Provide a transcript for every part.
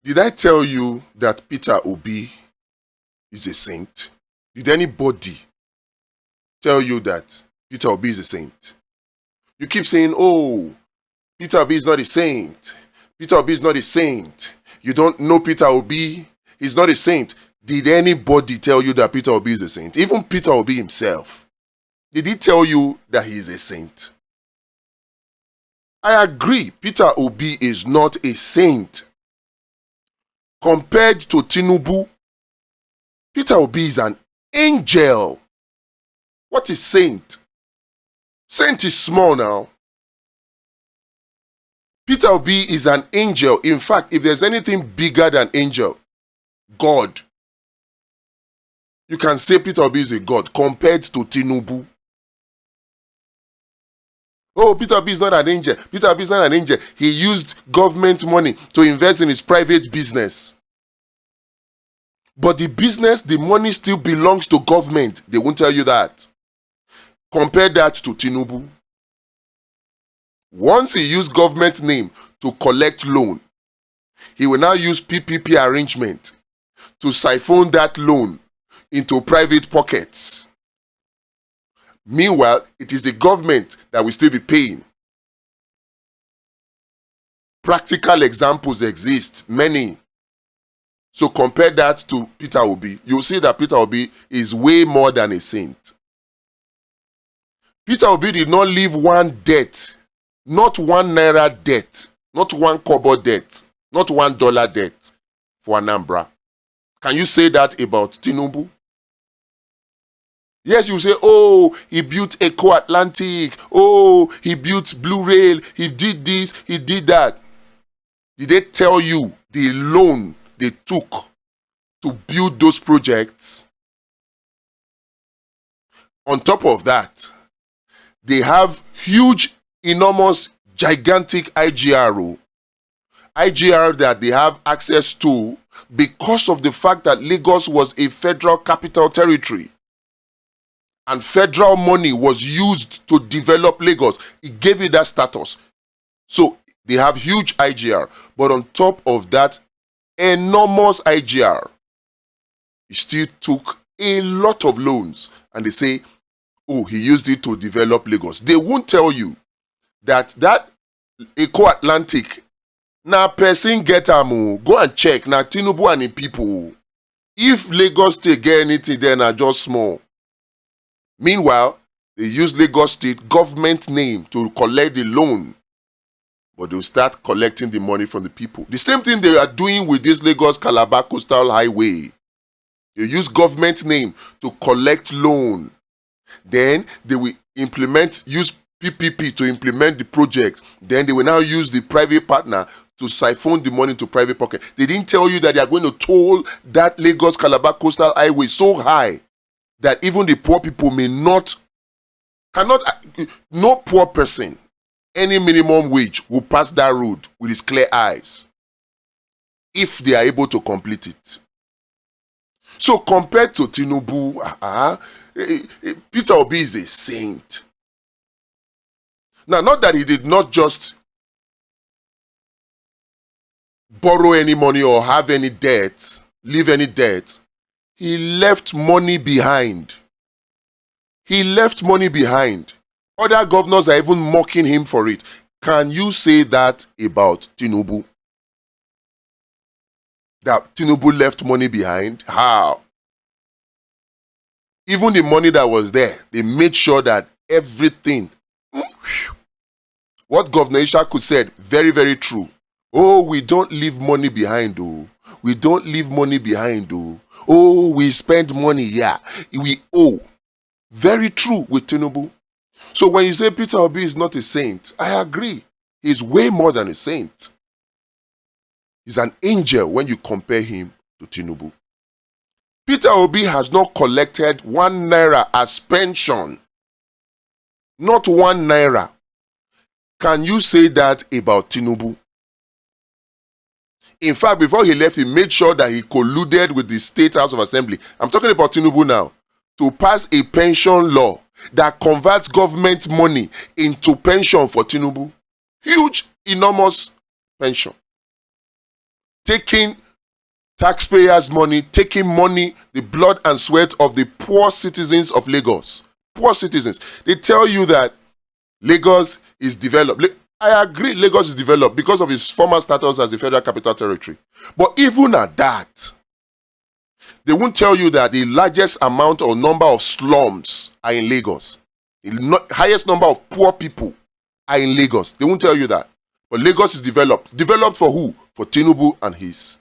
Did I tell you that Peter Obi is a saint? Did anybody tell you that Peter Obi is a saint? You keep saying, oh, Peter Obi is not a saint. Peter Obi is not a saint. You don't know Peter Obi. He's not a saint. Did anybody tell you that Peter Obi is a saint? Even Peter Obi himself. Did he tell you that he is a saint? I agree, Peter Obi is not a saint. Compared to Tinubu, Peter Obi is an angel. What is saint? Saint is small now. Peter Obi is an angel. In fact, if there's anything bigger than angel, God. You can say Peter Obi is a god compared to Tinubu. Oh, Peter Obi is not an angel. Peter Obi is not an angel. He used government money to invest in his private business. But the business, the money still belongs to government. They won't tell you that. Compare that to Tinubu. Once he used government name to collect loan, he will now use PPP arrangement to siphon that loan into private pockets. Meanwhile, it is the government that will still be paying. Practical examples exist, many. So compare that to Peter Obi. You'll see that Peter Obi is way more than a saint. Peter Obi did not leave one debt, not ₦1 debt, not ₦1 debt, not $1 debt for Anambra. Can you say that about Tinubu? Yes, you say, oh, he built Eco Atlantic. Oh, he built Blue Rail. He did this, he did that. Did they tell you the loan they took to build those projects? On top of that, they have huge, enormous, gigantic IGR. IGR that they have access to because of the fact that Lagos was a federal capital territory. And federal money was used to develop Lagos. It gave it that status. So they have huge IGR. But on top of that enormous IGR, he still took a lot of loans. And they say, oh, he used it to develop Lagos. They won't tell you that Eco Atlantic, now person get am, go and check. Now Tinubu and the people. If Lagos State get anything, then are just small. Meanwhile, they use Lagos State government name to collect the loan. But they'll start collecting the money from the people. The same thing they are doing with this Lagos-Calabar Coastal Highway. They use government name to collect loan. Then they will use PPP to implement the project. Then they will now use the private partner to siphon the money to private pocket. They didn't tell you that they are going to toll that Lagos-Calabar Coastal Highway so high that even the poor people no poor person, any minimum wage will pass that road with his clear eyes if they are able to complete it. So compared to Tinubu, Peter Obi is a saint. Now, not that he did not just borrow any money or have any debt, leave any debt. He left money behind. He left money behind. Other governors are even mocking him for it. Can you say that about Tinubu? That Tinubu left money behind? How? Even the money that was there, they made sure that everything. What Governor Ishaku said, very, very true. Oh, we don't leave money behind, oh. We don't leave money behind, oh. Oh, we spend money, yeah. We owe. Very true with Tinubu. So when you say Peter Obi is not a saint, I agree. He's way more than a saint. He's an angel when you compare him to Tinubu. Peter Obi has not collected ₦1 as pension. Not ₦1. Can you say that about Tinubu? In fact, before he left, he made sure that he colluded with the State House of Assembly. I'm talking about Tinubu now. To pass a pension law that converts government money into pension for Tinubu. Huge, enormous pension. taking taxpayers' money, taking money, the blood and sweat of the poor citizens of Lagos. Poor citizens. They tell you that Lagos is developed. I agree Lagos is developed because of its former status as the Federal Capital Territory. But even at that, they won't tell you that the largest amount or number of slums are in Lagos. The highest number of poor people are in Lagos. They won't tell you that. But Lagos is developed. Developed for who? For Tinubu and his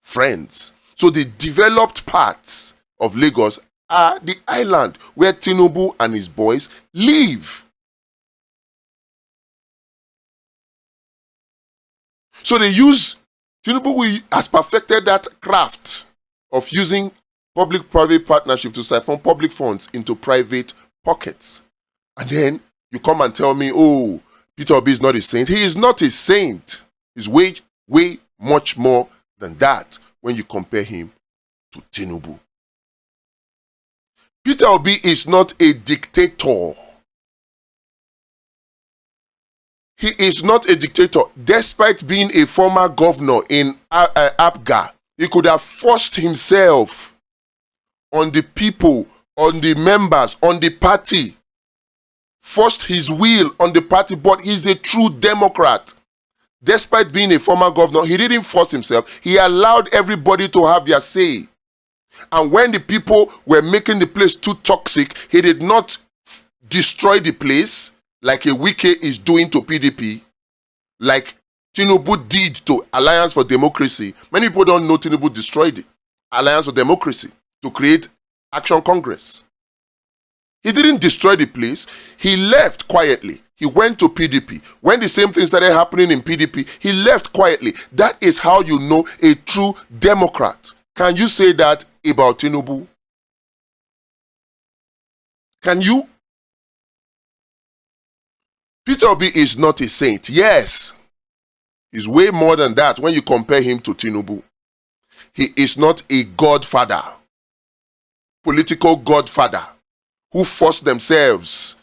friends. So the developed parts of Lagos are the island where Tinubu and his boys live. So they use, Tinubu has perfected that craft of using public-private partnership to siphon public funds into private pockets. And then you come and tell me, oh, Peter Obi is not a saint. He is not a saint. He's way much more than that when you compare him to Tinubu. Peter Obi is not a dictator. He is not a dictator. Despite being a former governor in Abga, he could have forced himself on the people, on the members, on the party. Forced his will on the party, but he's a true Democrat. Despite being a former governor, he didn't force himself. He allowed everybody to have their say. And when the people were making the place too toxic, he did not destroy the place like a Wike is doing to PDP, like Tinubu did to Alliance for Democracy. Many people don't know Tinubu destroyed the Alliance for Democracy to create Action Congress. He didn't destroy the place. He left quietly. He went to PDP. When the same thing started happening in PDP, he left quietly. That is how you know a true Democrat. Can you say that about Tinubu? Can you? Peter Obi is not a saint. Yes, he's way more than that when you compare him to Tinubu. He is not a godfather, political godfather, who forced themselves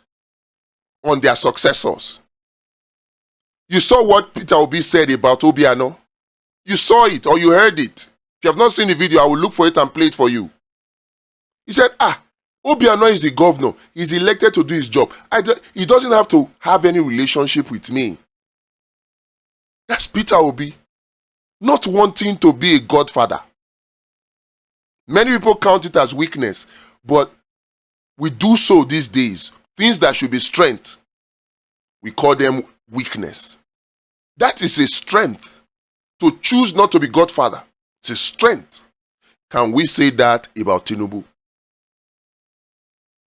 on their successors. You saw what Peter Obi said about Obiano. You saw it or you heard it. If you have not seen the video, I will look for it and play it for you. He said, Obiano is the governor. He's elected to do his job. He doesn't have to have any relationship with me. That's Peter Obi. Not wanting to be a godfather. Many people count it as weakness, but we do so these days. Things that should be strength, we call them weakness. That is a strength. To choose not to be godfather, it's a strength. Can we say that about Tinubu?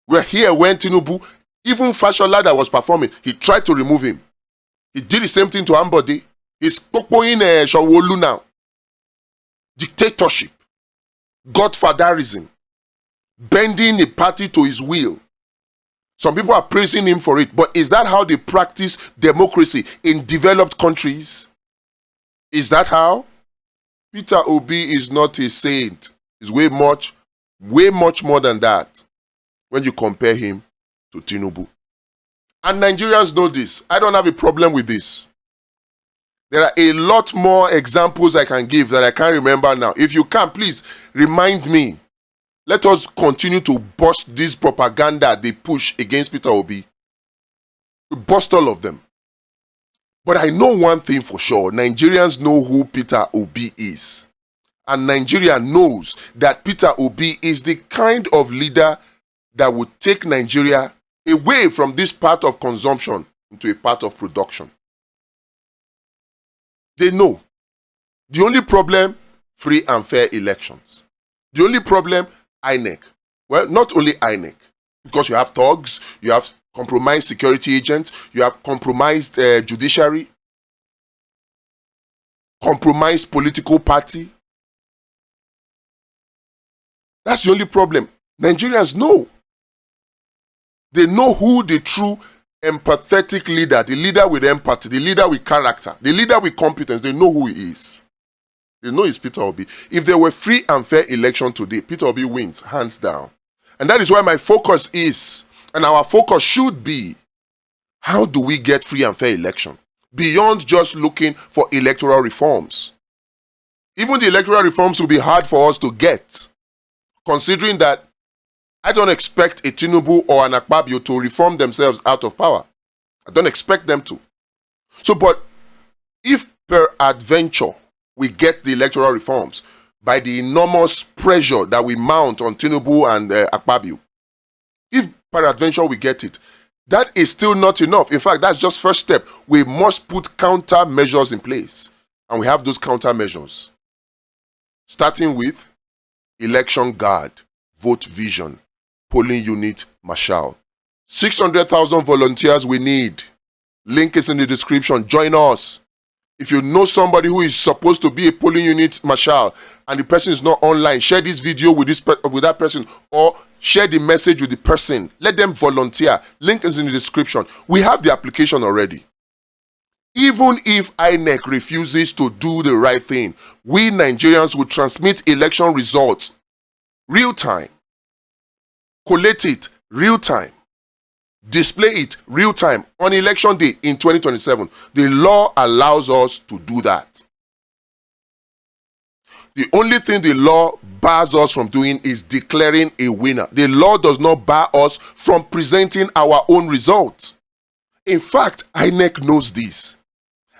We're here when Tinubu, even Fashola that was performing, he tried to remove him. He did the same thing to Ambode. He's poking Shawolu now. Dictatorship. Godfatherism. Bending a party to his will. Some people are praising him for it, but is that how they practice democracy in developed countries? Is that how? Peter Obi is not a saint. He's way much more than that when you compare him to Tinubu. And Nigerians know this. I don't have a problem with this. There are a lot more examples I can give that I can't remember now. If you can, please remind me. Let us continue to bust this propaganda they push against Peter Obi. We bust all of them. But I know one thing for sure. Nigerians know who Peter Obi is. And Nigeria knows that Peter Obi is the kind of leader that would take Nigeria away from this part of consumption into a part of production. They know. The only problem, free and fair elections. The only problem, INEC. Well, not only INEC, because you have thugs, you have compromised security agents, you have compromised judiciary, compromised political party. That's the only problem. Nigerians know. They know who the true empathetic leader, the leader with empathy, the leader with character, the leader with competence, they know who he is. They know it's Peter Obi. If there were free and fair election today, Peter Obi wins, hands down. And that is why my focus is, and our focus should be, how do we get free and fair election? Beyond just looking for electoral reforms. Even the electoral reforms will be hard for us to get, considering that I don't expect a Tinubu or an Akpabio to reform themselves out of power. I don't expect them to. So, but if peradventure we get the electoral reforms by the enormous pressure that we mount on Tinubu and Akpabio, if peradventure we get it, that is still not enough. In fact, that's just first step. We must put countermeasures in place. And we have those countermeasures. Starting with election guard, vote vision, polling unit marshal. 600,000 volunteers we need. Link is in the description. Join us. If you know somebody who is supposed to be a polling unit marshal and the person is not online, share this video with that person, or share the message with the person. Let them volunteer. Link is in the description. We have the application already. Even if INEC refuses to do the right thing, we Nigerians will transmit election results real time, collate it real time, display it real time on election day in 2027. The law allows us to do that. The only thing the law bars us from doing is declaring a winner. The law does not bar us from presenting our own results. In fact, INEC knows this.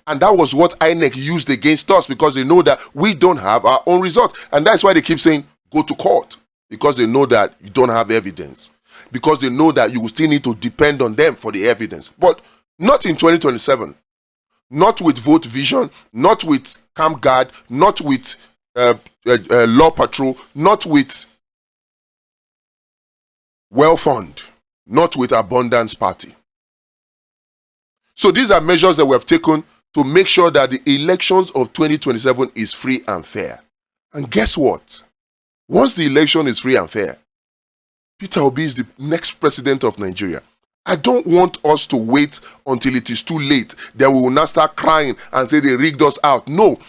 And that was what INEC used against us, because they know that we don't have our own results. And that's why they keep saying, go to court. Because they know that you don't have evidence. Because they know that you will still need to depend on them for the evidence. But not in 2027. Not with vote vision, not with camp guard, not with law patrol, not with well fund, not with abundance party. So these are measures that we have taken to make sure that the elections of 2027 is free and fair. And guess what? Once the election is free and fair, Peter Obi is the next president of Nigeria. I don't want us to wait until it is too late. Then we will now start crying and say they rigged us out. No.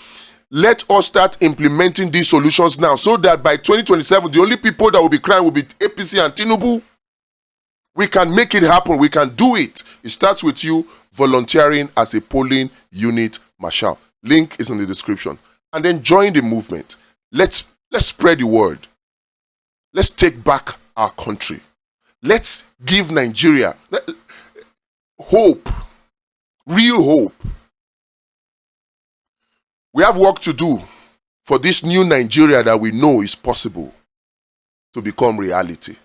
Let us start implementing these solutions now, so that by 2027, the only people that will be crying will be APC and Tinubu. We can make it happen. We can do it. It starts with you volunteering as a polling unit marshal. Link is in the description. And then join the movement. Let's spread the word. Let's take back our country. Let's give Nigeria hope, real hope. We have work to do for this new Nigeria that we know is possible to become reality.